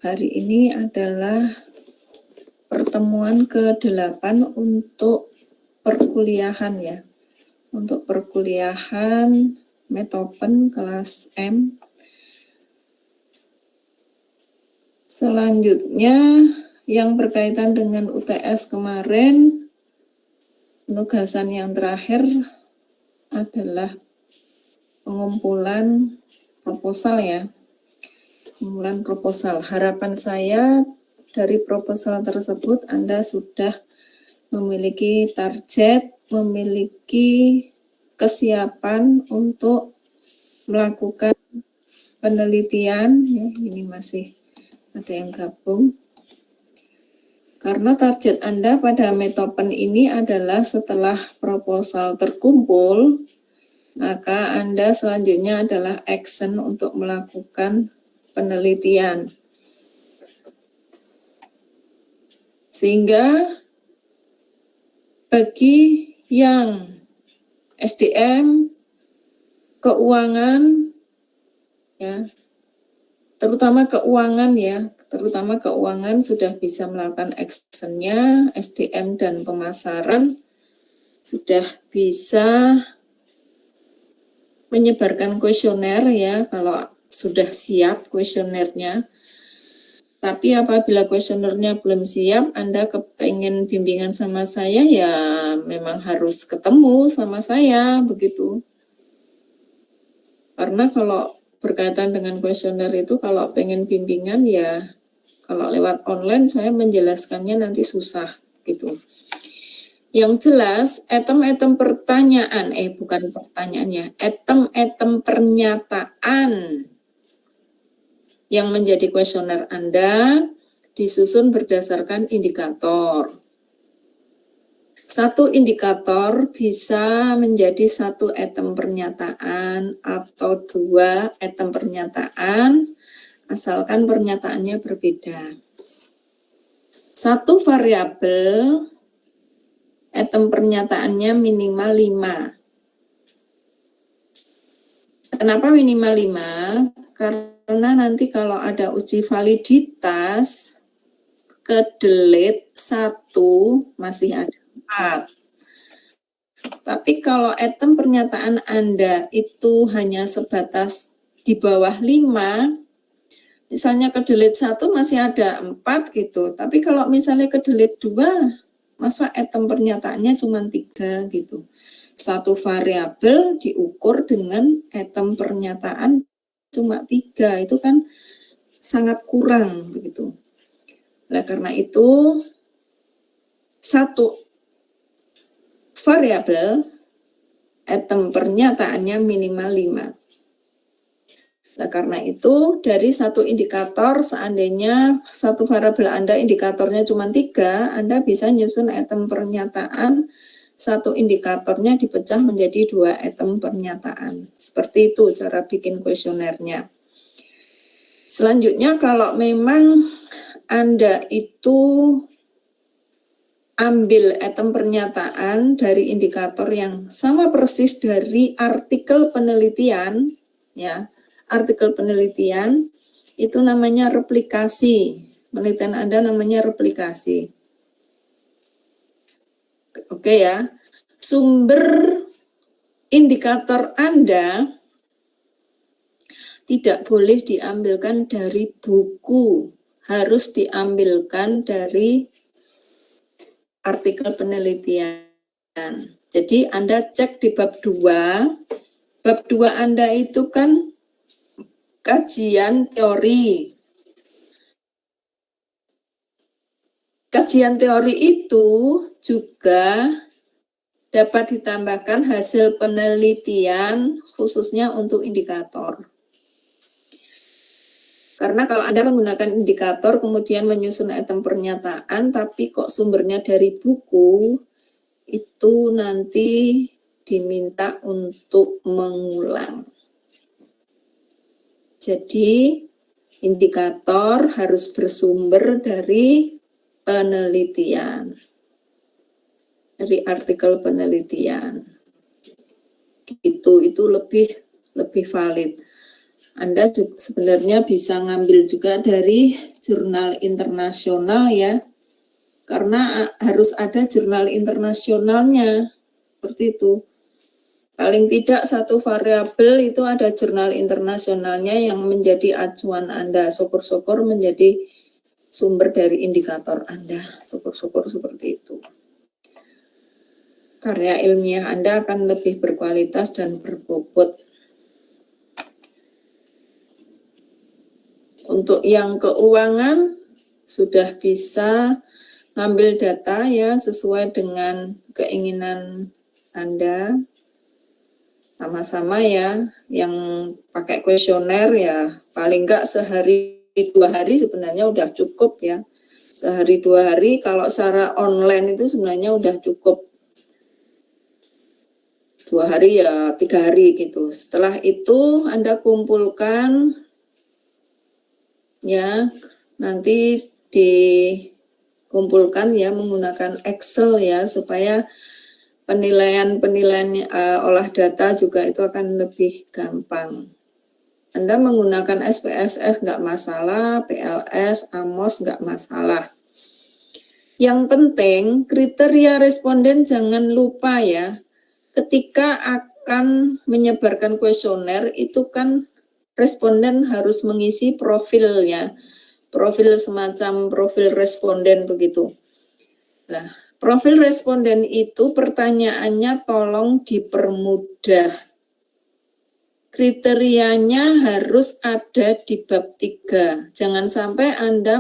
Hari ini adalah pertemuan ke-8 untuk perkuliahan ya. Untuk perkuliahan Metopen kelas M. Selanjutnya yang berkaitan dengan UTS kemarin, penugasan yang terakhir adalah pengumpulan proposal ya. Pengumpulan proposal. Harapan saya dari proposal tersebut Anda sudah memiliki target, memiliki kesiapan untuk melakukan penelitian ya. Ini masih ada yang gabung. Karena target Anda pada Metopen ini adalah setelah proposal terkumpul, maka Anda selanjutnya adalah action untuk melakukan penelitian. Sehingga bagi yang SDM, keuangan, ya, terutama keuangan sudah bisa melakukan actionnya, SDM dan pemasaran sudah bisa menyebarkan kuesioner ya, kalau sudah siap kuesionernya. Tapi apabila kuesionernya belum siap, Anda kepengen bimbingan sama saya, ya memang harus ketemu sama saya, begitu. Karena kalau berkaitan dengan kuesioner itu, kalau pengen bimbingan ya, kalau lewat online saya menjelaskannya nanti susah, gitu. Yang jelas, item-item pertanyaan, bukan pertanyaannya, item-item pernyataan yang menjadi kuesioner Anda disusun berdasarkan indikator. Satu indikator bisa menjadi satu item pernyataan atau dua item pernyataan, asalkan pernyataannya berbeda. Satu variabel, item pernyataannya minimal 5. Kenapa minimal 5? Karena nanti kalau ada uji validitas, ke delete 1 masih ada 4. Tapi kalau item pernyataan Anda itu hanya sebatas di bawah 5, misalnya ke delete 1 masih ada 4 gitu. Tapi kalau misalnya ke delete 2, masa item pernyataannya cuma 3 gitu. Satu variabel diukur dengan item pernyataan cuma 3, itu kan sangat kurang begitu. Nah, karena itu satu variabel item pernyataannya minimal 5. Nah, karena itu dari satu indikator, seandainya satu variabel Anda indikatornya cuma 3, Anda bisa nyusun item pernyataan, satu indikatornya dipecah menjadi 2 item pernyataan. Seperti itu cara bikin kuesionernya. Selanjutnya kalau memang Anda itu ambil item pernyataan dari indikator yang sama persis dari artikel penelitian, ya. Artikel penelitian itu namanya replikasi. Penelitian Anda namanya replikasi. Oke ya. Sumber indikator Anda tidak boleh diambilkan dari buku, harus diambilkan dari artikel penelitian. Jadi Anda cek di bab 2. Bab 2 Anda itu kan kajian teori. Kajian teori itu juga dapat ditambahkan hasil penelitian khususnya untuk indikator. Karena kalau Anda menggunakan indikator kemudian menyusun item pernyataan tapi kok sumbernya dari buku, itu nanti diminta untuk mengulang. Jadi indikator harus bersumber dari penelitian, dari artikel penelitian. Itu lebih valid. Anda juga sebenarnya bisa ngambil juga dari jurnal internasional ya, karena harus ada jurnal internasionalnya, seperti itu. Paling tidak satu variabel itu ada jurnal internasionalnya yang menjadi acuan Anda, syukur-syukur menjadi sumber dari indikator Anda, syukur-syukur seperti itu. Karya ilmiah Anda akan lebih berkualitas dan berbobot. Untuk yang keuangan sudah bisa ngambil data ya sesuai dengan keinginan Anda. Sama-sama ya, yang pakai kuesioner ya paling enggak sehari 2 hari sebenarnya udah cukup ya. Sehari 2 hari, kalau secara online itu sebenarnya udah cukup 2 hari ya 3 hari gitu. Setelah itu Anda kumpulkan ya, nanti dikumpulkan ya menggunakan Excel ya, supaya penilaian olah data juga itu akan lebih gampang. Anda menggunakan SPSS nggak masalah, PLS, AMOS nggak masalah. Yang penting kriteria responden jangan lupa ya, ketika akan menyebarkan kuesioner itu kan responden harus mengisi profilnya, profil semacam profil responden begitu. Nah, profil responden itu pertanyaannya tolong dipermudah. Kriterianya harus ada di bab 3. Jangan sampai Anda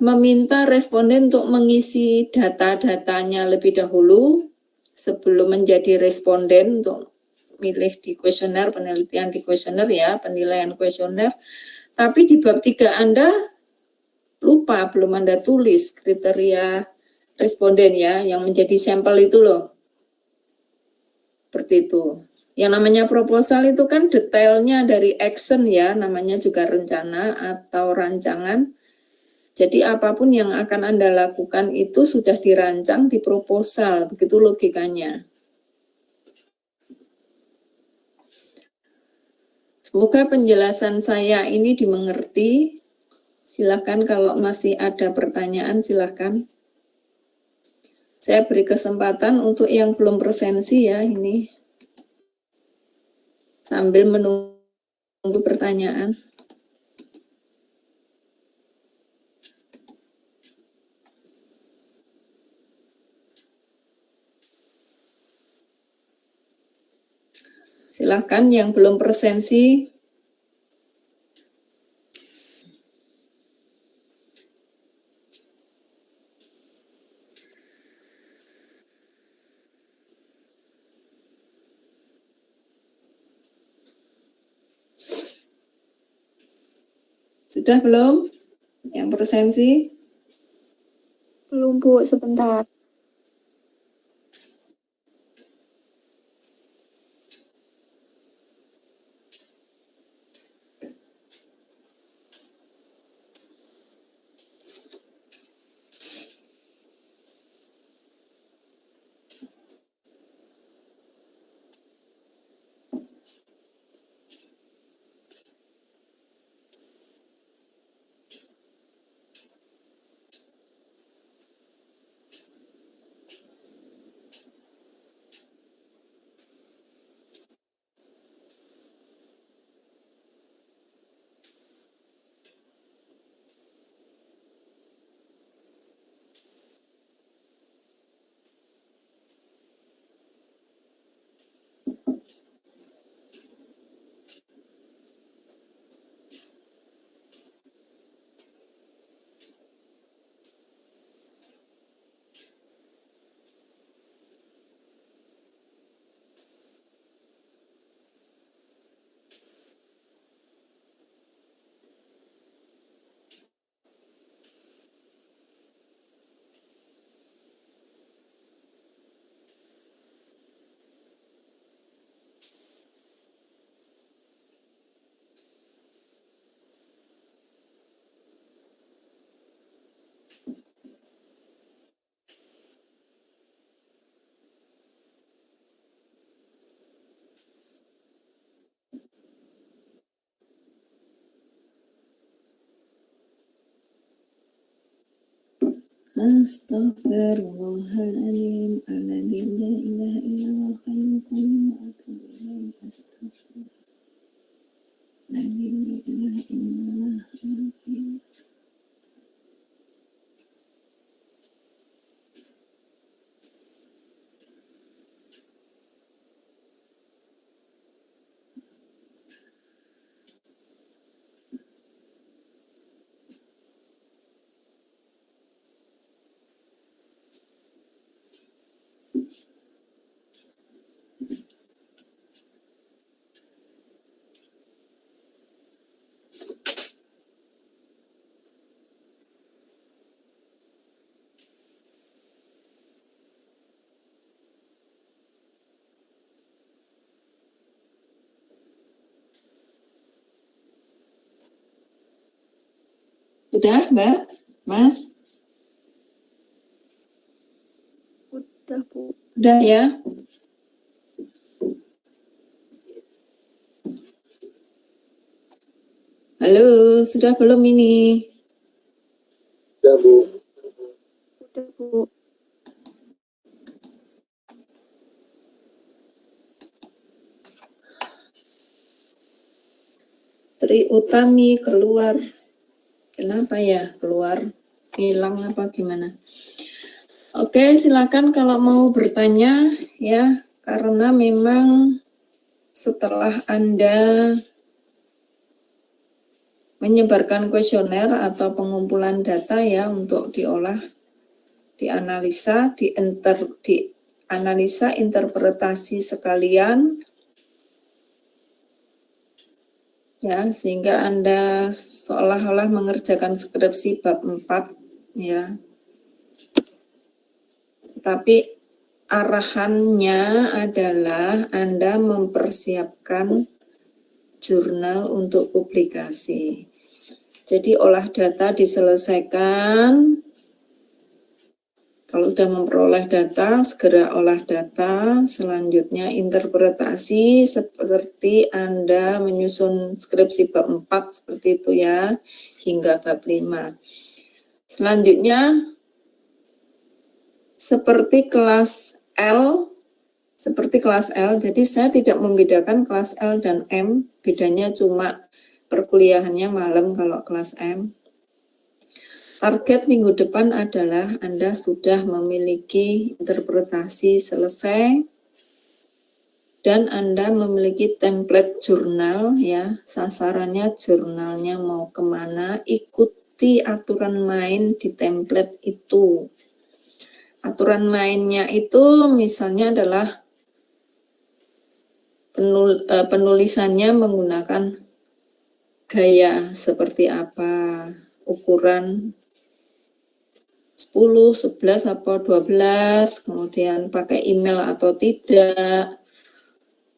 meminta responden untuk mengisi data-datanya lebih dahulu sebelum menjadi responden untuk milih di kuesioner, penelitian di kuesioner ya, penilaian kuesioner. Tapi di bab 3 Anda lupa, belum Anda tulis kriteria responden ya, yang menjadi sampel itu loh. Seperti itu. Yang namanya proposal itu kan detailnya dari action ya, namanya juga rencana atau rancangan. Jadi apapun yang akan Anda lakukan itu sudah dirancang di proposal, begitu logikanya. Semoga penjelasan saya ini dimengerti. Silakan kalau masih ada pertanyaan, silakan. Saya beri kesempatan untuk yang belum presensi ya ini. Sambil menunggu pertanyaan. Silakan yang belum presensi. Sudah belum? Yang presensi? Belum, Bu, sebentar. Astaghfirullahaladzim, alladzi la ilaha illallah hayyul qayyum wa atubu ilaih. Astaghfirullah, la ilaha illallah hayyul qayyum. Sudah, Mbak? Mas? Udah, Bu. Udah ya? Halo, sudah belum ini? Udah, Bu. Udah, Bu. Tri Utami keluar. Kenapa ya keluar? Hilang apa gimana? Oke, silakan kalau mau bertanya ya, karena memang setelah Anda menyebarkan kuesioner atau pengumpulan data ya untuk diolah, dianalisa, dianalisa interpretasi sekalian ya, sehingga Anda seolah-olah mengerjakan skripsi bab 4 ya. Tapi arahannya adalah Anda mempersiapkan jurnal untuk publikasi. Jadi olah data diselesaikan. Kalau sudah memperoleh data, segera olah data. Selanjutnya interpretasi seperti Anda menyusun skripsi bab 4 seperti itu ya, hingga bab 5. Selanjutnya seperti kelas L, jadi saya tidak membedakan kelas L dan M, bedanya cuma perkuliahannya malam kalau kelas M. Target minggu depan adalah Anda sudah memiliki interpretasi selesai dan Anda memiliki template jurnal ya, sasarannya jurnalnya mau kemana, ikuti aturan main di template itu. Aturan mainnya itu misalnya adalah penulisannya menggunakan gaya seperti apa, ukuran 10, 11, atau 12, kemudian pakai email atau tidak,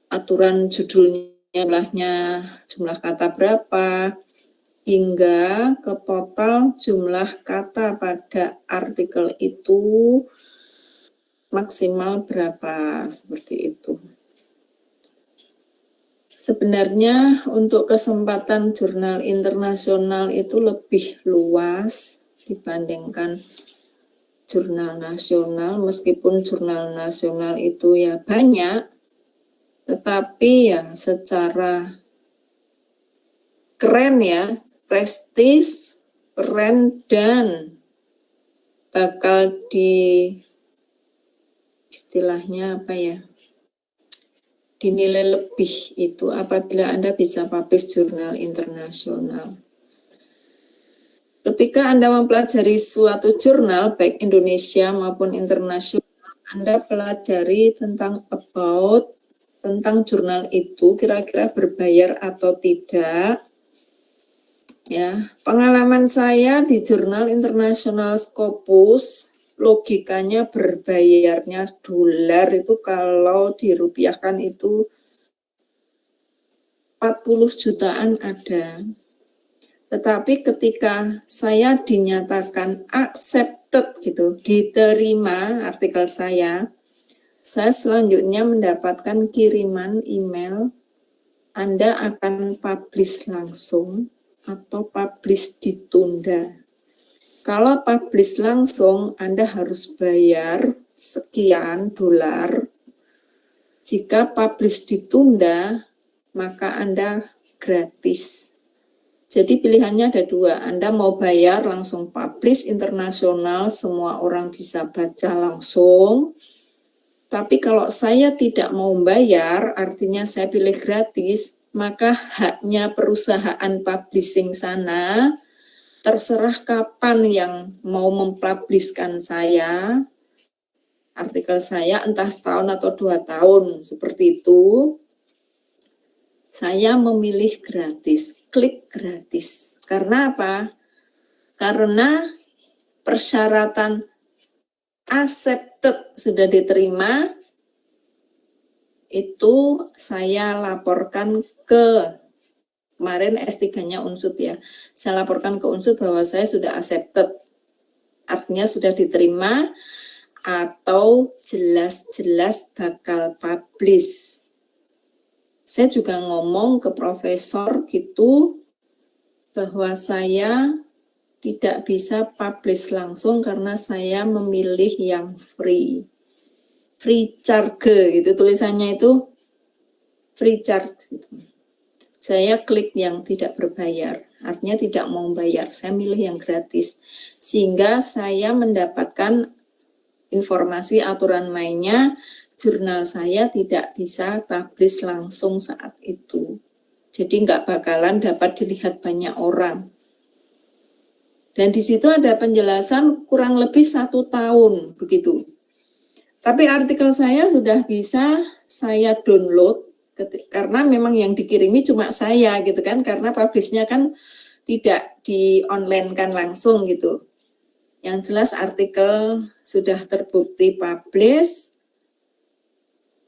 aturan judulnya, jumlah kata berapa, hingga ke total jumlah kata pada artikel itu maksimal berapa, seperti itu. Sebenarnya untuk kesempatan jurnal internasional itu lebih luas dibandingkan jurnal nasional, meskipun jurnal nasional itu ya banyak, tetapi ya secara keren ya, prestis, keren, dan bakal istilahnya apa ya, dinilai lebih itu apabila Anda bisa publish jurnal internasional. Ketika Anda mempelajari suatu jurnal, baik Indonesia maupun internasional, Anda pelajari tentang tentang jurnal itu, kira-kira berbayar atau tidak. Ya, pengalaman saya di jurnal internasional Scopus, logikanya berbayarnya dolar itu kalau dirupiahkan itu 40 jutaan ada. Tetapi ketika saya dinyatakan accepted gitu, diterima artikel saya selanjutnya mendapatkan kiriman email, Anda akan publish langsung atau publish ditunda. Kalau publish langsung, Anda harus bayar sekian dolar. Jika publish ditunda, maka Anda gratis. Jadi pilihannya ada dua, Anda mau bayar langsung publish internasional, semua orang bisa baca langsung. Tapi kalau saya tidak mau bayar, artinya saya pilih gratis, maka haknya perusahaan publishing sana, terserah kapan yang mau mempublishkan saya, artikel saya entah setahun atau 2 tahun, seperti itu. Saya memilih gratis, klik gratis. Karena apa? Karena persyaratan accepted sudah diterima, itu saya laporkan ke, kemarin S3-nya Unsud ya, saya laporkan ke Unsud bahwa saya sudah accepted, artinya sudah diterima, atau jelas-jelas bakal publish. Saya juga ngomong ke profesor gitu, bahwa saya tidak bisa publish langsung karena saya memilih yang free charge gitu, tulisannya itu free charge gitu. Saya klik yang tidak berbayar, artinya tidak mau bayar, saya milih yang gratis, sehingga saya mendapatkan informasi aturan mainnya, jurnal saya tidak bisa publish langsung saat itu. Jadi nggak bakalan dapat dilihat banyak orang. Dan di situ ada penjelasan kurang lebih 1 tahun begitu. Tapi artikel saya sudah bisa saya download karena memang yang dikirimi cuma saya gitu kan, karena publishnya kan tidak di online kan langsung gitu. Yang jelas artikel sudah terbukti publish,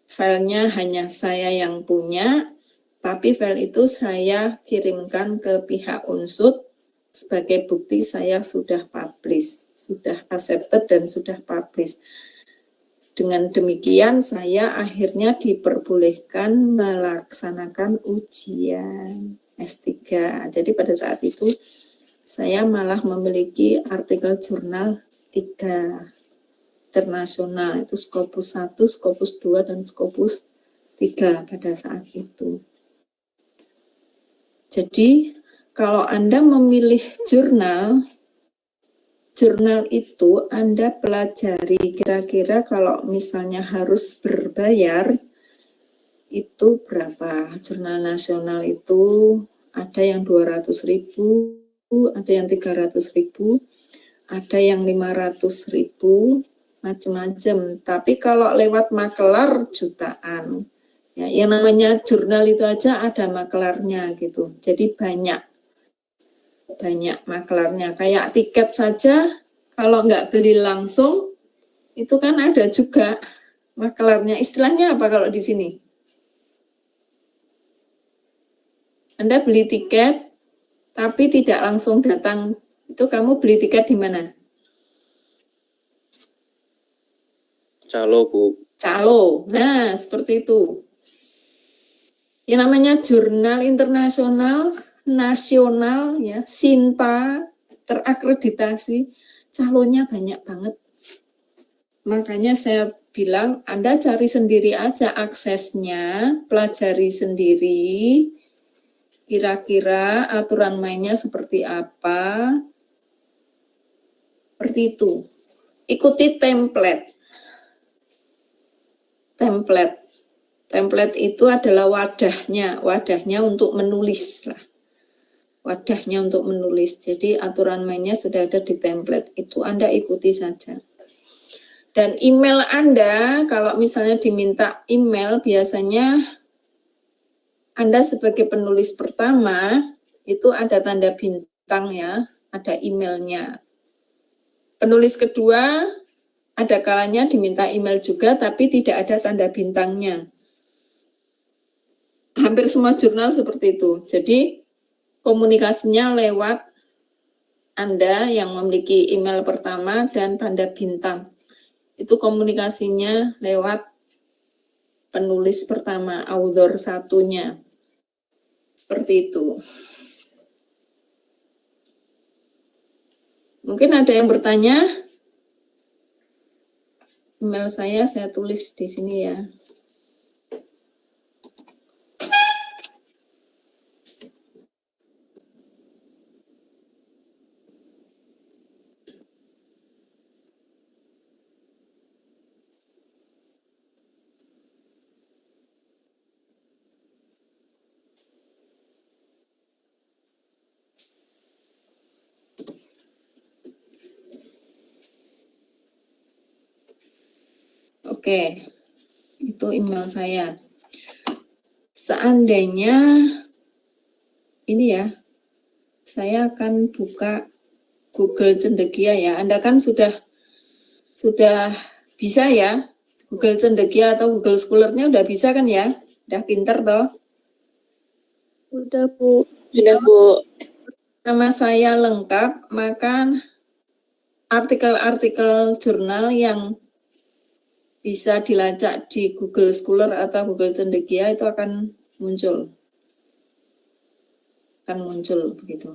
filenya hanya saya yang punya, tapi file itu saya kirimkan ke pihak Unsud sebagai bukti saya sudah publish, sudah accepted dan sudah publish. Dengan demikian saya akhirnya diperbolehkan melaksanakan ujian S3. Jadi pada saat itu saya malah memiliki artikel jurnal 3 internasional, itu Scopus 1, Scopus 2, dan Scopus 3 pada saat itu. Jadi kalau Anda memilih jurnal itu Anda pelajari kira-kira kalau misalnya harus berbayar itu berapa. Jurnal nasional itu ada yang 200.000, ada yang 300.000, ada yang 500.000, macam-macam. Tapi kalau lewat makelar jutaan. Ya, yang namanya jurnal itu aja ada makelarnya gitu. Jadi banyak makelarnya. Kayak tiket saja kalau nggak beli langsung itu kan ada juga makelarnya. Istilahnya apa kalau di sini? Anda beli tiket tapi tidak langsung datang. Itu kamu beli tiket di mana? Calo, Bu. Calo. Nah, seperti itu. Yang namanya jurnal internasional, nasional, ya, SINTA, terakreditasi, calonnya banyak banget. Makanya saya bilang, Anda cari sendiri aja aksesnya, pelajari sendiri, kira-kira aturan mainnya seperti apa, seperti itu. Ikuti template. Template itu adalah wadahnya untuk menulis lah. Wadahnya untuk menulis. Jadi aturan mainnya sudah ada di template itu, Anda ikuti saja. Dan email Anda, kalau misalnya diminta email, biasanya Anda sebagai penulis pertama itu ada tanda bintang ya, ada emailnya. Penulis kedua ada kalanya diminta email juga, tapi tidak ada tanda bintangnya. Hampir semua jurnal seperti itu. Jadi komunikasinya lewat Anda yang memiliki email pertama dan tanda bintang. Itu komunikasinya lewat penulis pertama, author satunya. Seperti itu. Mungkin ada yang bertanya? Email saya tulis di sini ya. Oke, itu email saya. Seandainya ini ya, saya akan buka Google Cendekia ya. Anda kan sudah bisa ya, Google Cendekia atau Google Scholar-nya udah bisa kan ya? Udah pinter toh? Udah, Bu. Sudah, Bu. Nama saya lengkap, maka artikel-artikel jurnal yang bisa dilacak di Google Scholar atau Google Cendekia itu akan muncul. Begitu.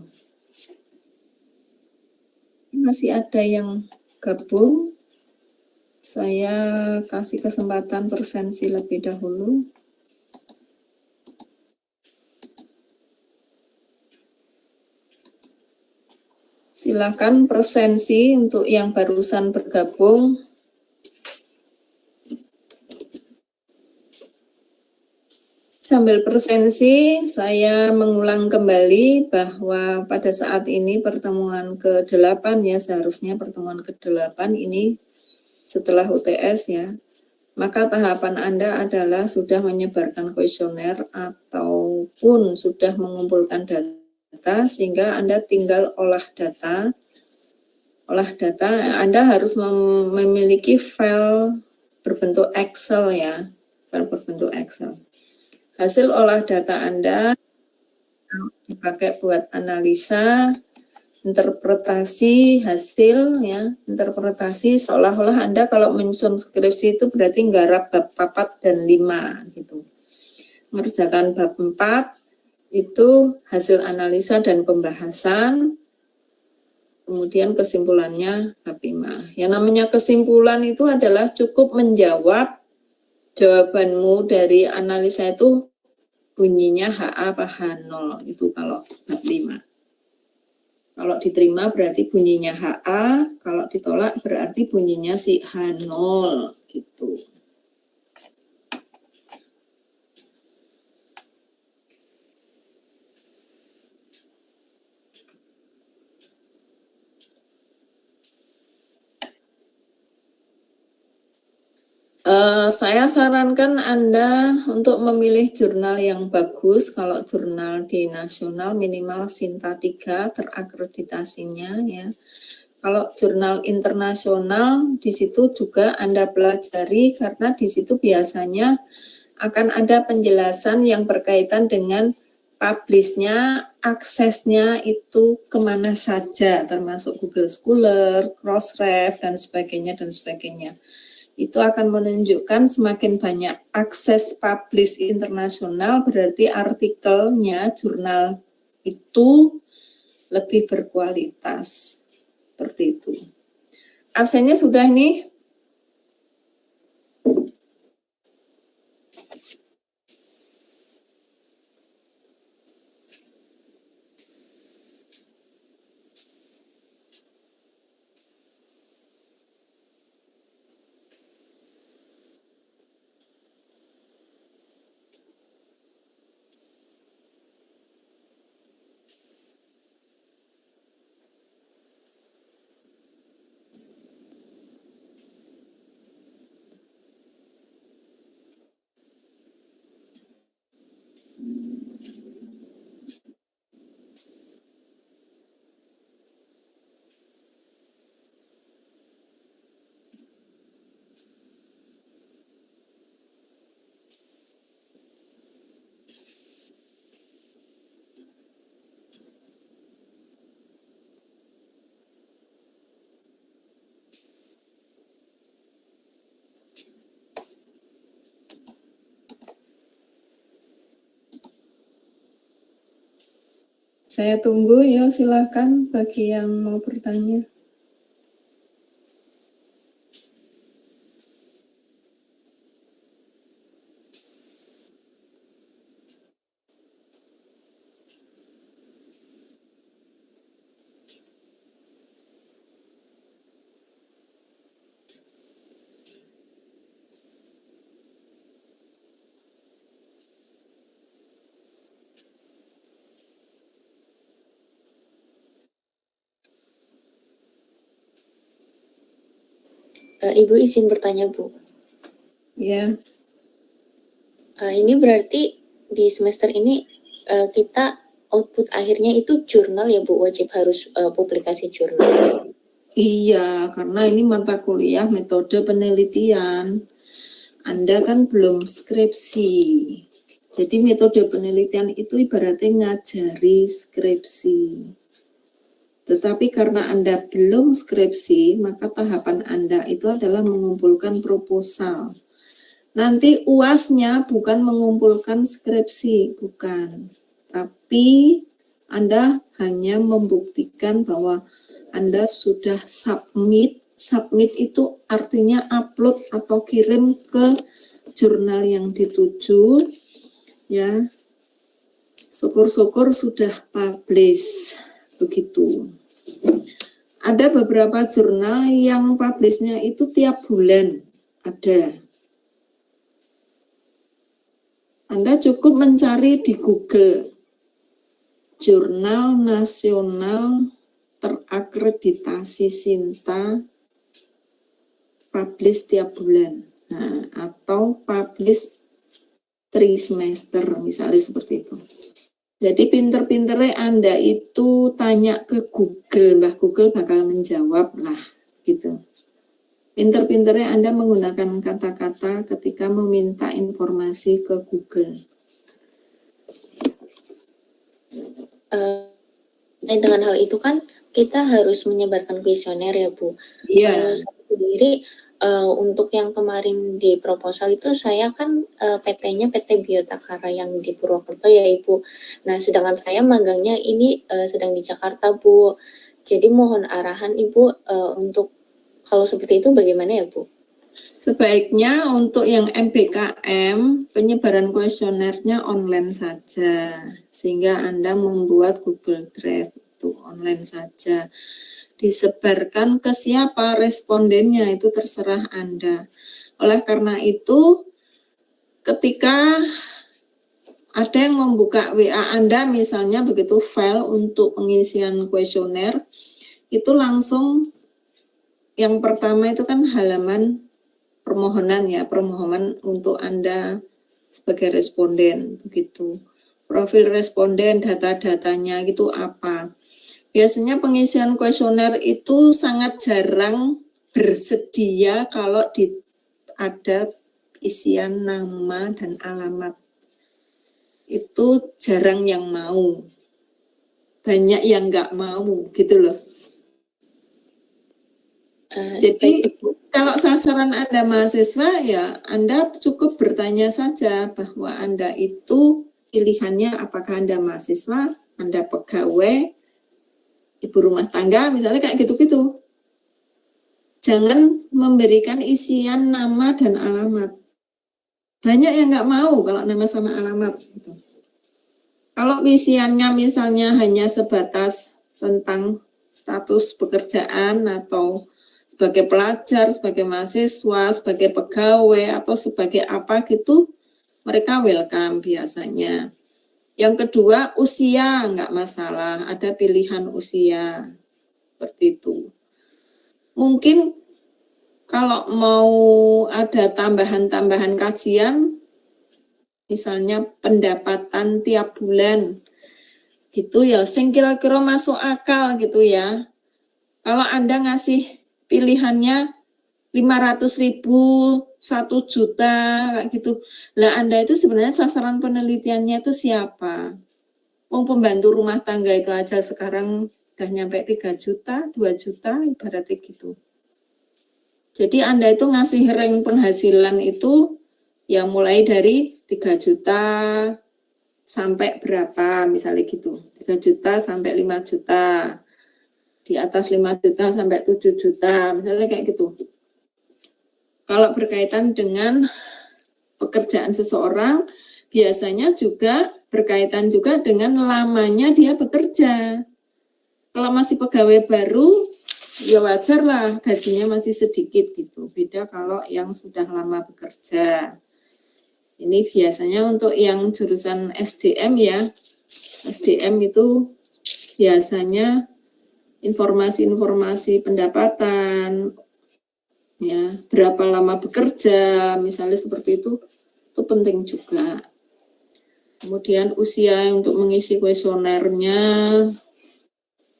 Masih ada yang gabung. Saya kasih kesempatan presensi lebih dahulu. Silakan presensi untuk yang barusan bergabung. Sambil presensi, saya mengulang kembali bahwa pada saat ini pertemuan ke-8 ya, seharusnya pertemuan ke-8 ini setelah UTS ya, maka tahapan Anda adalah sudah menyebarkan kuesioner ataupun sudah mengumpulkan data, sehingga Anda tinggal olah data. Anda harus memiliki file berbentuk Excel ya, file berbentuk Excel. Hasil olah data Anda dipakai buat analisa, interpretasi hasil ya, interpretasi seolah-olah Anda kalau menyusun skripsi itu berarti nggarap bab 4 dan 5 gitu. Mengerjakan bab 4 itu hasil analisa dan pembahasan, kemudian kesimpulannya bab 5. Yang namanya kesimpulan itu adalah cukup menjawab jawabanmu dari analisa itu bunyinya HA apa H0 itu kalau bab 5. Kalau diterima berarti bunyinya HA, kalau ditolak berarti bunyinya si H0 gitu. Saya sarankan Anda untuk memilih jurnal yang bagus. Kalau jurnal di nasional minimal Sinta 3 terakreditasinya ya. Kalau jurnal internasional di situ juga Anda pelajari karena di situ biasanya akan ada penjelasan yang berkaitan dengan publish-nya, aksesnya itu kemana saja, termasuk Google Scholar, Crossref, dan sebagainya. Itu akan menunjukkan semakin banyak akses publish internasional, berarti artikelnya, jurnal itu lebih berkualitas. Seperti itu. Absennya sudah nih? Saya tunggu ya, silakan bagi yang mau bertanya. Ibu izin bertanya, Bu. Ya, Ini berarti di semester ini kita output akhirnya itu jurnal ya, Bu? Wajib harus publikasi jurnal. iya, karena ini mata kuliah metode penelitian. Anda kan belum skripsi. Jadi metode penelitian itu ibaratnya ngajari skripsi. Tetapi karena Anda belum skripsi, maka tahapan Anda itu adalah mengumpulkan proposal. Nanti UAS-nya bukan mengumpulkan skripsi, bukan. Tapi Anda hanya membuktikan bahwa Anda sudah submit. Submit itu artinya upload atau kirim ke jurnal yang dituju, ya. Syukur-syukur sudah publish, begitu. Ada beberapa jurnal yang publishnya itu tiap bulan, ada. Anda cukup mencari di Google, Jurnal Nasional Terakreditasi Sinta, publish tiap bulan, nah, atau publish trimester, misalnya seperti itu. Jadi pinter-pinternya Anda itu tanya ke Google, Mbah Google bakal menjawab lah, gitu. Pinter-pinternya Anda menggunakan kata-kata ketika meminta informasi ke Google. Dengan hal itu kan kita harus menyebarkan kuesioner ya, Bu. Iya. Kalau saya sendiri untuk yang kemarin di proposal itu saya kan PT-nya PT Biotakara yang di Purwokerto ya, Ibu. Nah, sedangkan saya magangnya ini sedang di Jakarta, Bu. Jadi mohon arahan Ibu untuk kalau seperti itu bagaimana ya, Bu? Sebaiknya untuk yang MBKM, penyebaran kuesionernya online saja, sehingga Anda membuat Google Drive itu online saja. Disebarkan ke siapa respondennya itu terserah Anda. Oleh karena itu, ketika ada yang membuka WA Anda misalnya begitu file untuk pengisian kuesioner, itu langsung yang pertama itu kan halaman permohonan ya, permohonan untuk Anda sebagai responden begitu. Profil responden, data-datanya gitu apa. Biasanya pengisian kuesioner itu sangat jarang bersedia kalau ada isian nama dan alamat. Itu jarang yang mau. Banyak yang nggak mau gitu loh. Jadi kalau sasaran Anda mahasiswa ya Anda cukup bertanya saja bahwa Anda itu pilihannya apakah Anda mahasiswa, Anda pegawai, ibu rumah tangga misalnya kayak gitu-gitu. Jangan memberikan isian nama dan alamat. Banyak yang nggak mau kalau nama sama alamat. Gitu. Kalau isiannya misalnya hanya sebatas tentang status pekerjaan atau sebagai pelajar, sebagai mahasiswa, sebagai pegawai atau sebagai apa gitu, mereka welcome biasanya. Yang kedua, usia nggak masalah, ada pilihan usia seperti itu. Mungkin kalau mau ada tambahan-tambahan kajian, misalnya pendapatan tiap bulan, gitu ya, sing kira-kira masuk akal gitu ya. Kalau Anda ngasih pilihannya 500.000, 1 juta, kayak gitu. Lah Anda itu sebenarnya sasaran penelitiannya itu siapa? Wong pembantu rumah tangga itu aja sekarang udah nyampe 3 juta, 2 juta, ibaratnya gitu. Jadi Anda itu ngasih rank penghasilan itu ya mulai dari 3 juta sampai berapa, misalnya gitu. 3 juta sampai 5 juta. Di atas 5 juta sampai 7 juta, misalnya kayak gitu. Kalau berkaitan dengan pekerjaan seseorang, biasanya juga berkaitan juga dengan lamanya dia bekerja. Kalau masih pegawai baru, ya wajar lah gajinya masih sedikit gitu. Beda kalau yang sudah lama bekerja. Ini biasanya untuk yang jurusan SDM ya. SDM itu biasanya informasi-informasi pendapatan, ya, berapa lama bekerja, misalnya seperti itu penting juga. Kemudian usia untuk mengisi kuesionernya,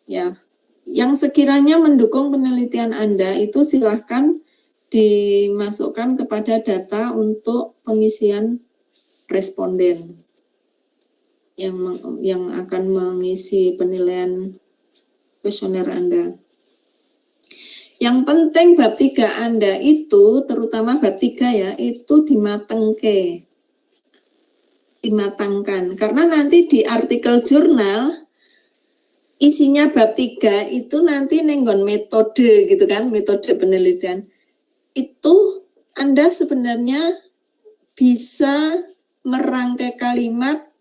ya, yang sekiranya mendukung penelitian Anda itu silahkan dimasukkan kepada data untuk pengisian responden yang akan mengisi penilaian kuesioner Anda. Yang penting bab 3 Anda itu, terutama bab 3 ya, itu dimatangkan. Karena nanti di artikel jurnal isinya bab 3 itu nanti nenggon metode gitu kan, metode penelitian. Itu Anda sebenarnya bisa merangkai kalimat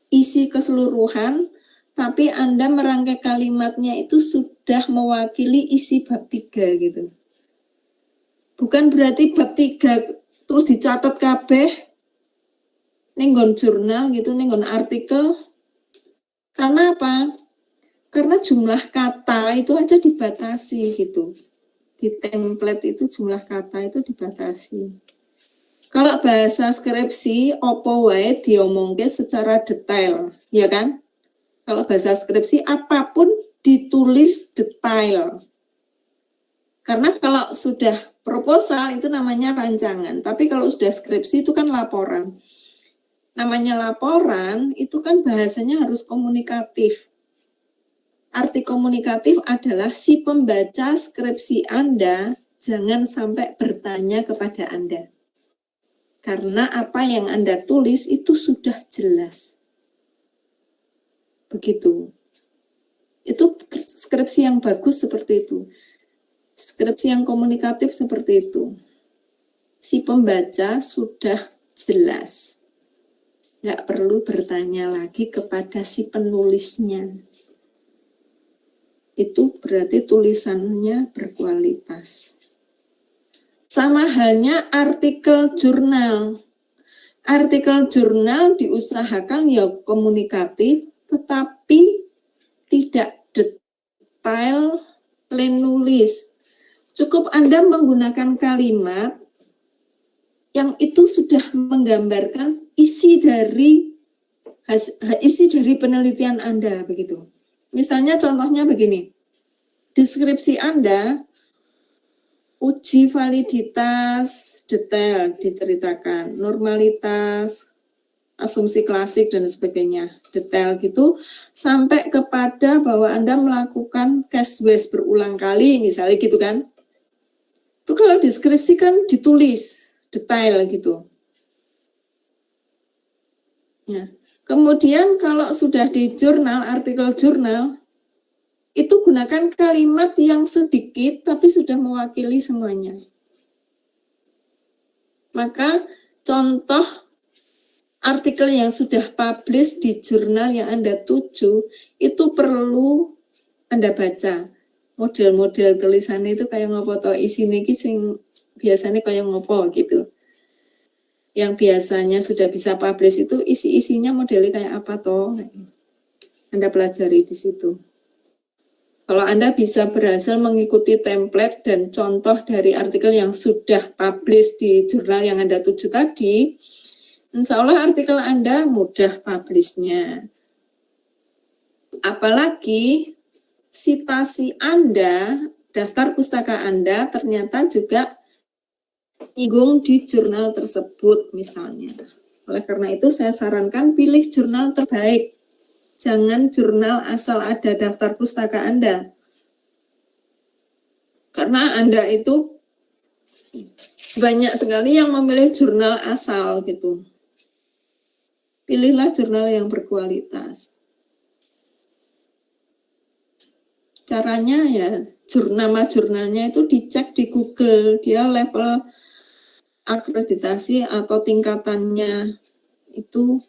isi keseluruhan, tapi Anda merangkai kalimatnya itu sudah mewakili isi bab 3 gitu. Bukan berarti bab 3 terus dicatat kabeh nenggon jurnal gitu, nenggon artikel. Karena apa? Karena jumlah kata itu aja dibatasi gitu. Di template itu jumlah kata itu dibatasi. Kalau bahasa skripsi, opo wae diomongke secara detail, ya kan? Kalau bahasa skripsi, apapun ditulis detail. Karena kalau sudah proposal itu namanya rancangan, tapi kalau sudah skripsi itu kan laporan. Namanya laporan itu kan bahasanya harus komunikatif. Arti komunikatif adalah si pembaca skripsi Anda jangan sampai bertanya kepada Anda. Karena apa yang Anda tulis itu sudah jelas. Begitu. Itu skripsi yang bagus seperti itu. Skripsi yang komunikatif seperti itu. Si pembaca sudah jelas. Nggak perlu bertanya lagi kepada si penulisnya. Itu berarti tulisannya berkualitas. Sama halnya artikel jurnal. Artikel jurnal diusahakan ya komunikatif, tetapi tidak detail plain nulis. Cukup Anda menggunakan kalimat yang itu sudah menggambarkan isi dari penelitian Anda begitu. Misalnya contohnya begini. Deskripsi Anda uji validitas detail diceritakan, normalitas, asumsi klasik dan sebagainya, detail gitu sampai kepada bahwa Anda melakukan case waste berulang kali misalnya gitu kan. Itu kalau deskripsi kan ditulis detail gitu. Ya. Kemudian kalau sudah di jurnal, artikel jurnal, itu gunakan kalimat yang sedikit tapi sudah mewakili semuanya. Maka contoh artikel yang sudah publish di jurnal yang Anda tuju itu perlu Anda baca. Model-model tulisannya itu kayak ngopo to, isine iki sing biasanya kayak ngopo gitu. Yang biasanya sudah bisa publish itu isi-isinya modelnya kayak apa toh. Anda pelajari di situ. Kalau Anda bisa berhasil mengikuti template dan contoh dari artikel yang sudah publish di jurnal yang Anda tuju tadi, insya Allah artikel Anda mudah publishnya. Apalagi sitasi Anda, daftar pustaka Anda ternyata juga nyinggung di jurnal tersebut misalnya. Oleh karena itu saya sarankan pilih jurnal terbaik. Jangan jurnal asal ada daftar pustaka Anda. Karena Anda itu banyak sekali yang memilih jurnal asal gitu. Pilihlah jurnal yang berkualitas. Caranya ya, nama jurnalnya itu dicek di Google, dia level akreditasi atau tingkatannya itu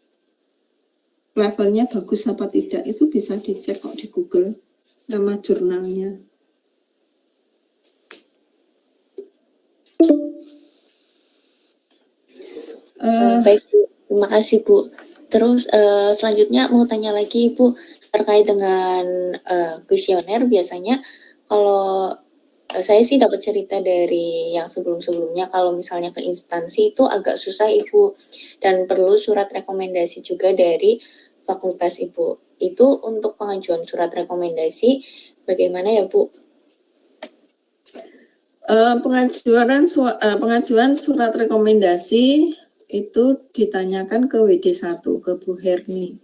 levelnya bagus apa tidak, itu bisa dicek kok di Google, nama jurnalnya. Baik Bu, terima kasih Bu. Terus selanjutnya mau tanya lagi Bu, terkait dengan kuesioner biasanya kalau saya sih dapat cerita dari yang sebelum-sebelumnya kalau misalnya ke instansi itu agak susah Ibu, dan perlu surat rekomendasi juga dari fakultas Ibu. Itu untuk pengajuan surat rekomendasi bagaimana ya Bu? Pengajuan surat rekomendasi itu ditanyakan ke WD1, ke Bu Herni.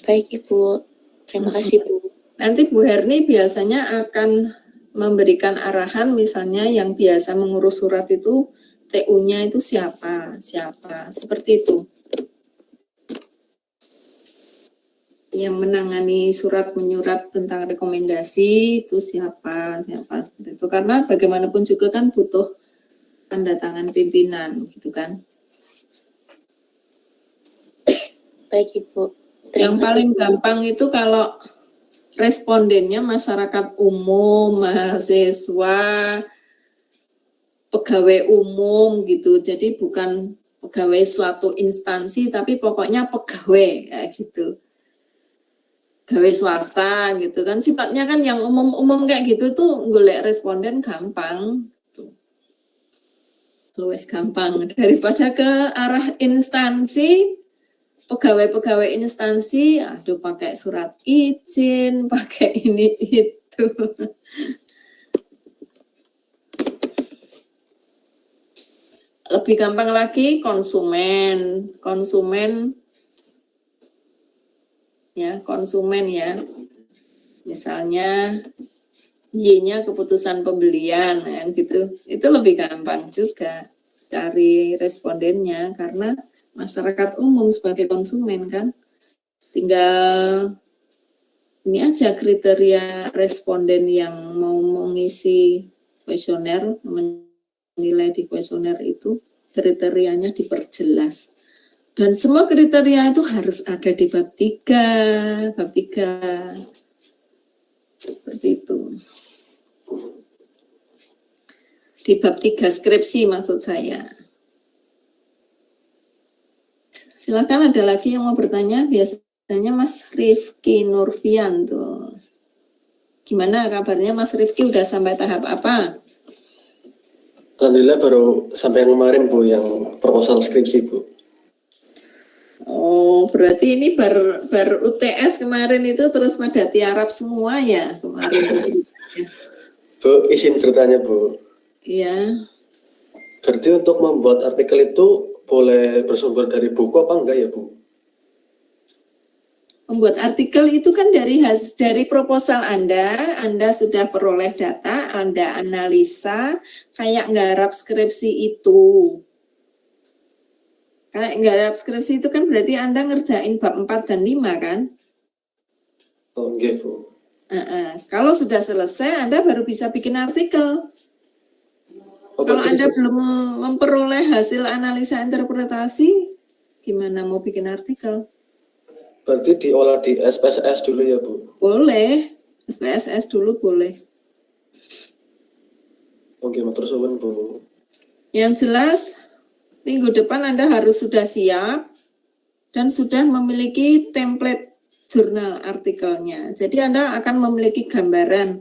Baik Ibu, terima kasih Bu. Nanti Bu Herni biasanya akan memberikan arahan, misalnya yang biasa mengurus surat itu TU-nya itu siapa, seperti itu. Yang menangani surat menyurat tentang rekomendasi itu siapa seperti itu. Karena bagaimanapun juga kan butuh tanda tangan pimpinan, gitu kan. Baik Ibu. Yang paling gampang itu kalau respondennya masyarakat umum, mahasiswa, pegawai umum gitu. Jadi bukan pegawai suatu instansi, tapi pokoknya pegawai kayak gitu. Pegawai swasta gitu kan, sifatnya kan yang umum-umum kayak gitu tuh golek responden gampang. Lebih gampang daripada ke arah instansi. Pegawai-pegawai instansi, aduh pakai surat izin, pakai ini itu. Lebih gampang lagi konsumen ya. Misalnya Y-nya keputusan pembelian kan gitu. Itu lebih gampang juga cari respondennya karena masyarakat umum sebagai konsumen kan. Tinggal ini aja kriteria responden yang mau mengisi kuesioner, menilai di kuesioner itu kriterianya diperjelas. Dan semua kriteria itu harus ada di bab 3. Seperti itu. Di bab 3 skripsi maksud saya. Silakan ada lagi yang mau bertanya, biasanya Mas Rifki Nurfian tuh. Gimana kabarnya Mas Rifki, udah sampai tahap apa? Alhamdulillah baru sampai yang kemarin Bu, yang proposal skripsi Bu. Oh, berarti ini baru UTS kemarin itu terus pada tiarap semua ya kemarin. Bu, izin bertanya Bu. Iya. Berarti untuk membuat artikel itu boleh bersumber dari buku apa enggak ya Bu? Membuat artikel itu kan dari proposal Anda sudah peroleh data, Anda analisa, kayak nggarap skripsi itu. Kayak nggarap skripsi itu kan berarti Anda ngerjain bab 4 dan 5 kan? Oh enggak Bu. Kalau sudah selesai, Anda baru bisa bikin artikel. Kalau Anda belum memperoleh hasil analisa interpretasi, gimana mau bikin artikel? Berarti diolah di SPSS dulu ya Bu? Boleh, SPSS dulu boleh. Oke, matur suwun Bu. Yang jelas, minggu depan Anda harus sudah siap dan sudah memiliki template jurnal artikelnya. Jadi Anda akan memiliki gambaran,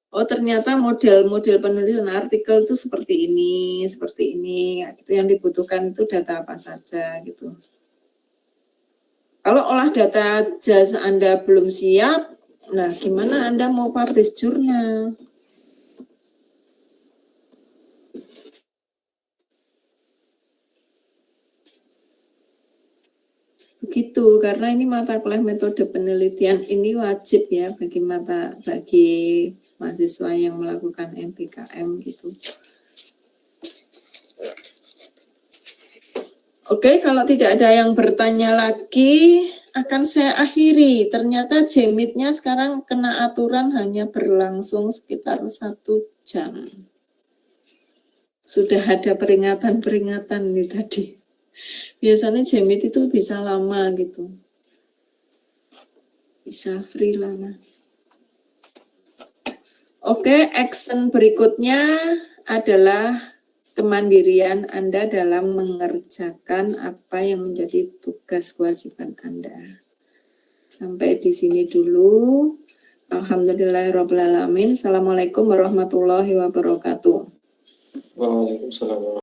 oh ternyata model penulisan artikel itu seperti ini. Itu yang dibutuhkan itu data apa saja gitu. Kalau olah data jasa Anda belum siap, nah gimana Anda mau publish jurnal? Begitu, karena ini mata kuliah metode penelitian ini wajib ya bagi mahasiswa yang melakukan MPKM gitu. Oke, kalau tidak ada yang bertanya lagi, akan saya akhiri. Ternyata JMIT-nya sekarang kena aturan hanya berlangsung sekitar 1 jam. Sudah ada peringatan nih tadi. Biasanya JMIT itu bisa lama gitu. Bisa free lama. Oke, action berikutnya adalah kemandirian Anda dalam mengerjakan apa yang menjadi tugas kewajiban Anda. Sampai di sini dulu. Alhamdulillahirrabbilalamin. Assalamualaikum warahmatullahi wabarakatuh. Waalaikumsalam.